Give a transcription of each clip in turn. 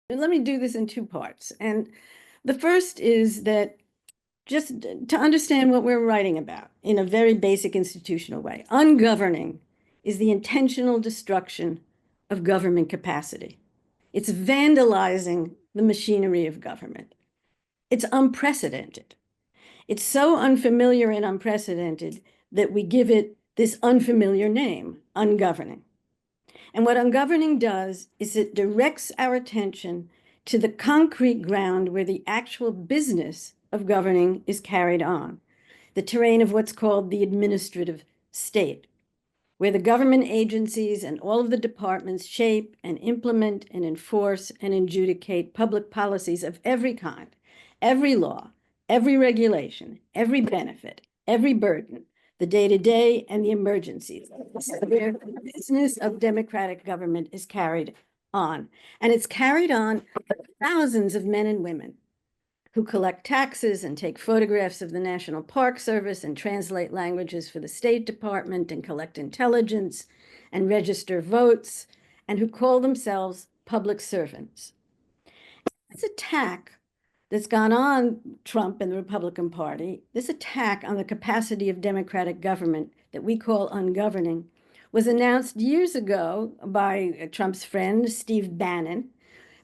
Let me do this in two parts. And the first is that just to understand what we're writing about in a very basic institutional way. Ungoverning is the intentional destruction of government capacity. It's vandalizing the machinery of government. It's unprecedented. It's so unfamiliar and unprecedented that we give it this unfamiliar name, ungoverning. And what ungoverning does is it directs our attention to the concrete ground where the actual business of governing is carried on, the terrain of what's called the administrative state, where the government agencies and all of the departments shape and implement and enforce and adjudicate public policies of every kind, every law, every regulation, every benefit, every burden, the day-to-day and the emergencies, where the business of democratic government is carried on. And it's carried on by thousands of men and women who collect taxes and take photographs of the National Park Service and translate languages for the State Department and collect intelligence and register votes, and who call themselves public servants. This attack that's gone on Trump and the Republican Party, this attack on the capacity of democratic government that we call ungoverning, was announced years ago by Trump's friend, Steve Bannon,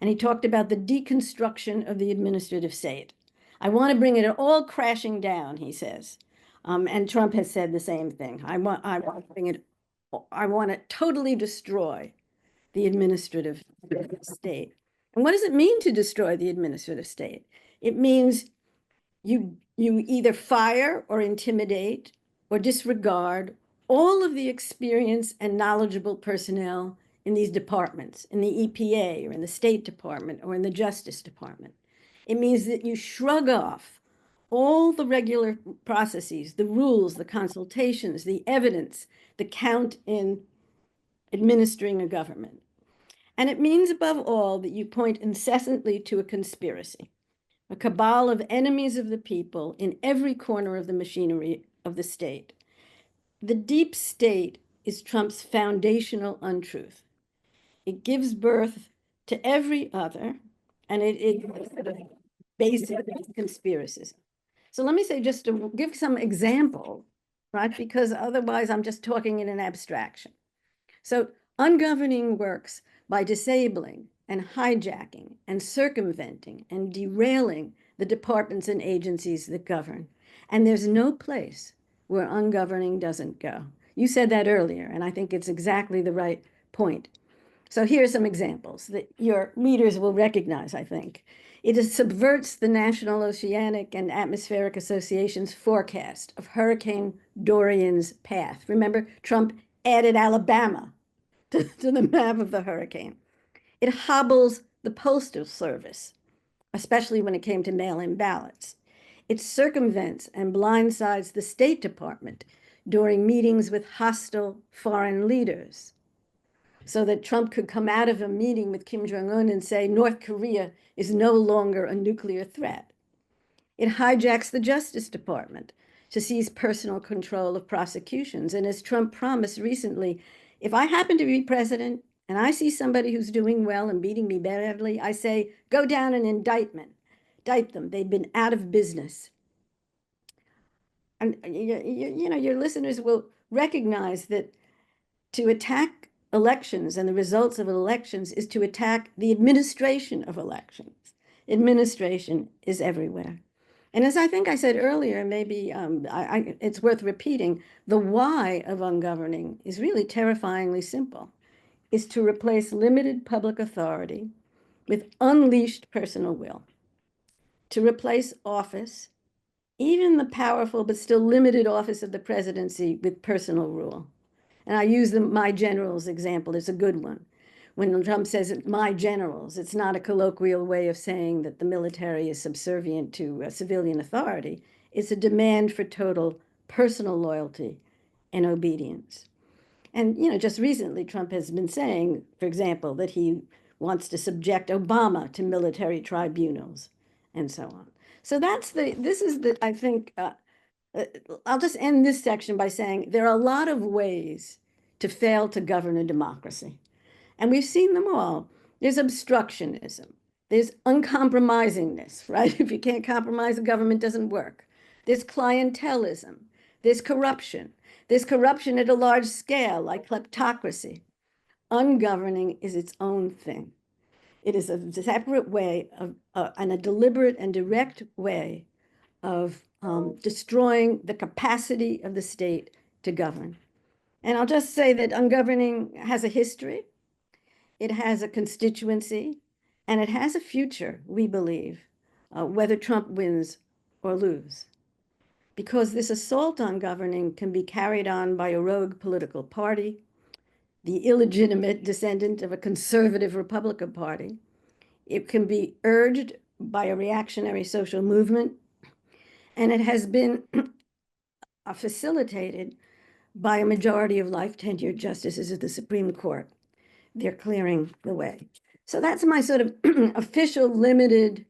and he talked about the deconstruction of the administrative state. I want to bring it all crashing down, he says. And Trump has said the same thing. I want to totally destroy the administrative state. And what does it mean to destroy the administrative state? It means you either fire or intimidate or disregard all of the experience and knowledgeable personnel in these departments, in the EPA or in the State Department or in the Justice Department. It means that you shrug off all the regular processes, the rules, the consultations, the evidence that count in administering a government. And it means, above all, that you point incessantly to a conspiracy, a cabal of enemies of the people in every corner of the machinery of the state. The deep state is Trump's foundational untruth. It gives birth to every other, and it basic conspiracies. So let me say, just to give some example, right? Because otherwise I'm just talking in an abstraction. So ungoverning works by disabling and hijacking and circumventing and derailing the departments and agencies that govern. And there's no place where ungoverning doesn't go. You said that earlier, and I think it's exactly the right point. So here are some examples that your readers will recognize, I think. It subverts the National Oceanic and Atmospheric Association's forecast of Hurricane Dorian's path. Remember, Trump added Alabama to the map of the hurricane. It hobbles the Postal Service, especially when it came to mail-in ballots. It circumvents and blindsides the State Department during meetings with hostile foreign leaders, so that Trump could come out of a meeting with Kim Jong-un and say North Korea is no longer a nuclear threat. It hijacks the Justice Department to seize personal control of prosecutions. And as Trump promised recently, if I happen to be president and I see somebody who's doing well and beating me badly, I say, go down an indictment. Indict them. They've been out of business. And you know, your listeners will recognize that to attack elections and the results of elections is to attack the administration of elections. Administration is everywhere. And as I think I said earlier, maybe it's worth repeating, the why of ungoverning is really terrifyingly simple, is to replace limited public authority with unleashed personal will, to replace office, even the powerful but still limited office of the presidency, with personal rule. And I use my generals example as a good one. When Trump says my generals, it's not a colloquial way of saying that the military is subservient to civilian authority. It's a demand for total personal loyalty and obedience. And, you know, just recently, Trump has been saying, for example, that he wants to subject Obama to military tribunals and so on. So I think, I'll just end this section by saying there are a lot of ways to fail to govern a democracy. And we've seen them all. There's obstructionism. There's uncompromisingness, right? If you can't compromise, the government doesn't work. There's clientelism. There's corruption. There's corruption at a large scale, like kleptocracy. Ungoverning is its own thing. It is a separate way of, and a deliberate and direct way of destroying the capacity of the state to govern. And I'll just say that ungoverning has a history, it has a constituency, and it has a future, we believe, whether Trump wins or lose. Because this assault on governing can be carried on by a rogue political party, the illegitimate descendant of a conservative Republican Party. It can be urged by a reactionary social movement, and it has been facilitated by a majority of life tenured justices of the Supreme Court. They're clearing the way. So that's my sort of official limited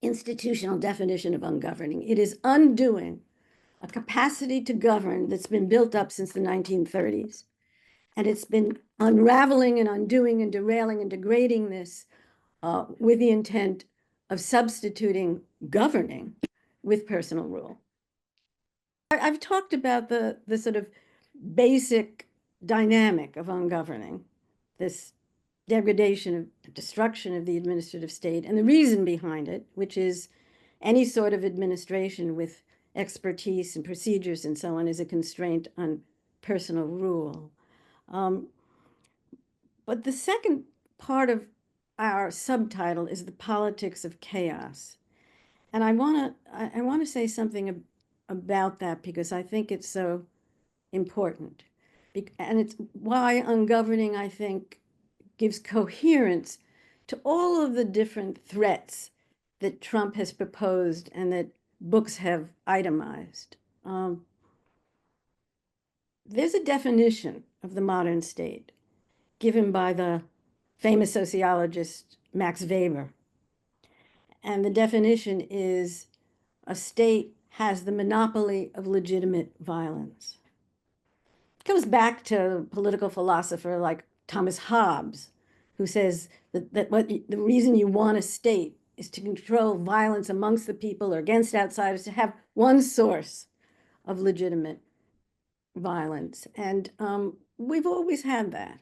institutional definition of ungoverning. It is undoing a capacity to govern that's been built up since the 1930s. And it's been unraveling and undoing and derailing and degrading this with the intent of substituting governing with personal rule. I've talked about the sort of basic dynamic of ungoverning, this degradation of destruction of the administrative state, and the reason behind it, which is any sort of administration with expertise and procedures and so on is a constraint on personal rule. But the second part of our subtitle is the politics of chaos. And I want to say something about that because I think it's so important. And it's why ungoverning, I think, gives coherence to all of the different threats that Trump has proposed and that books have itemized. There's a definition of the modern state given by the famous sociologist Max Weber. And the definition is a state has the monopoly of legitimate violence. It goes back to a political philosopher like Thomas Hobbes, who says that the reason you want a state is to control violence amongst the people or against outsiders, to have one source of legitimate violence. And we've always had that.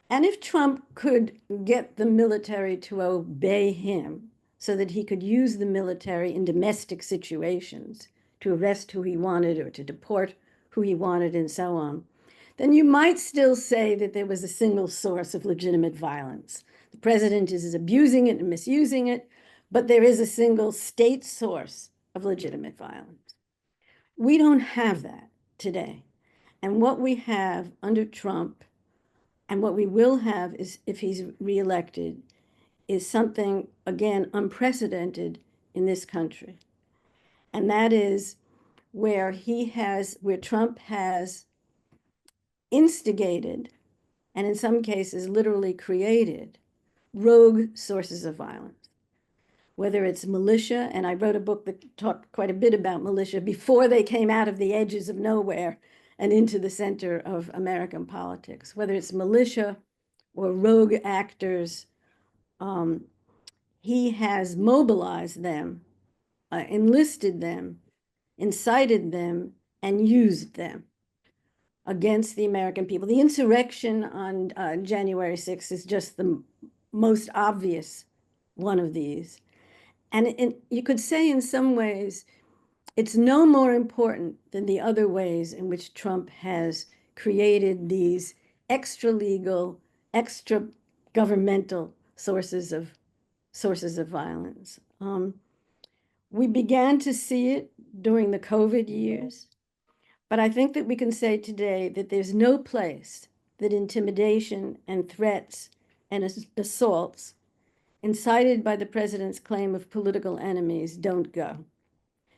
And if Trump could get the military to obey him so that he could use the military in domestic situations to arrest who he wanted or to deport who he wanted and so on, then you might still say that there was a single source of legitimate violence. The president is abusing it and misusing it, but there is a single state source of legitimate violence. We don't have that today. And what we have under Trump and what we will have is, if he's reelected, is something, again, unprecedented in this country. And that is where Trump has instigated, and in some cases literally created, rogue sources of violence. Whether it's militia, and I wrote a book that talked quite a bit about militia before they came out of the edges of nowhere and into the center of American politics, whether it's militia or rogue actors, he has mobilized them, enlisted them, incited them, and used them against the American people. The insurrection on January 6th is just the most obvious one of these. And you could say in some ways, it's no more important than the other ways in which Trump has created these extra legal, extra governmental sources of violence. We began to see it during the COVID years, but I think that we can say today that there's no place that intimidation and threats and assaults incited by the president's claim of political enemies don't go.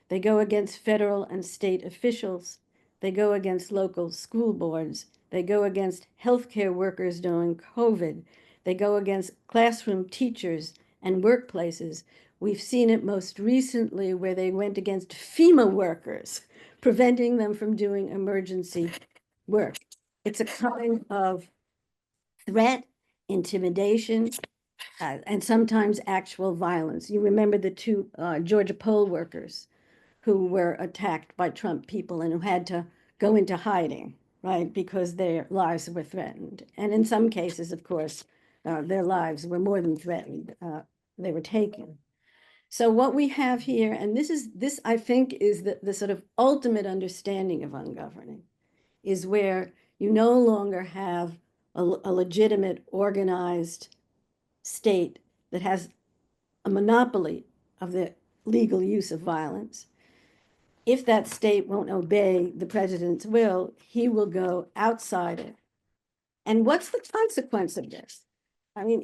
They go against federal and state officials. They go against local school boards. They go against healthcare workers during COVID. They go against classroom teachers and workplaces. We've seen it most recently where they went against FEMA workers, preventing them from doing emergency work. It's a kind of threat, intimidation, and sometimes actual violence. You remember the two Georgia poll workers who were attacked by Trump people and who had to go into hiding, right, because their lives were threatened. And in some cases, of course, their lives were more than threatened. They were taken. So what we have here, and this I think is the sort of ultimate understanding of ungoverning, is where you no longer have a legitimate, organized state that has a monopoly of the legal use of violence. If that state won't obey the president's will, he will go outside it. And what's the consequence of this? I mean,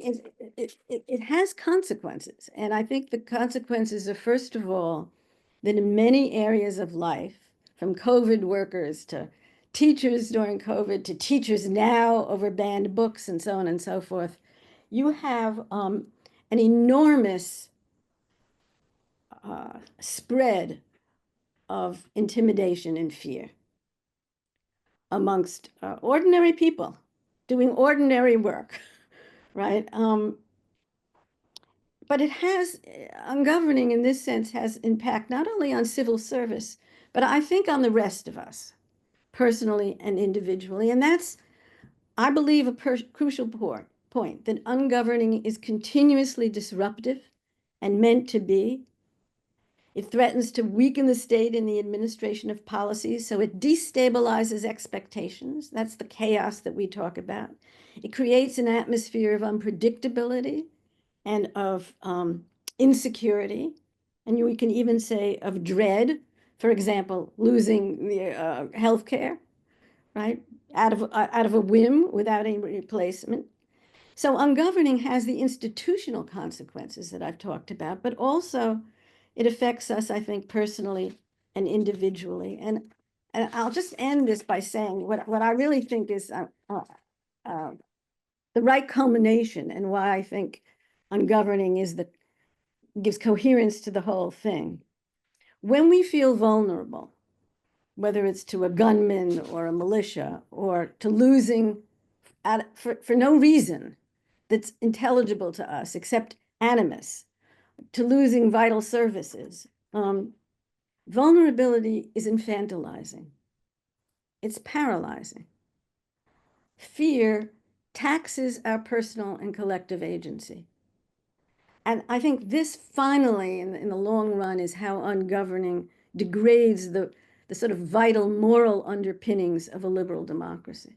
it has consequences. And I think the consequences are, first of all, that in many areas of life, from COVID workers to teachers during COVID to teachers now over banned books and so on and so forth, you have an enormous spread of intimidation and fear amongst ordinary people doing ordinary work, right? But it has, ungoverning in this sense has impact not only on civil service, but I think on the rest of us, personally and individually. And that's, I believe, a crucial point that ungoverning is continuously disruptive and meant to be. It threatens to weaken the state in the administration of policies, so it destabilizes expectations. That's the chaos that we talk about. It creates an atmosphere of unpredictability and of insecurity, and we can even say of dread. For example, losing the health care, right, out of a whim without any replacement. So ungoverning has the institutional consequences that I've talked about, but also it affects us, I think, personally and individually. And I'll just end this by saying what I really think is the right culmination, and why I think ungoverning gives coherence to the whole thing. When we feel vulnerable, whether it's to a gunman or a militia or to losing for no reason that's intelligible to us except animus, to losing vital services, vulnerability is infantilizing. It's paralyzing. Fear taxes our personal and collective agency. And I think this finally, in the long run, is how ungoverning degrades the sort of vital moral underpinnings of a liberal democracy.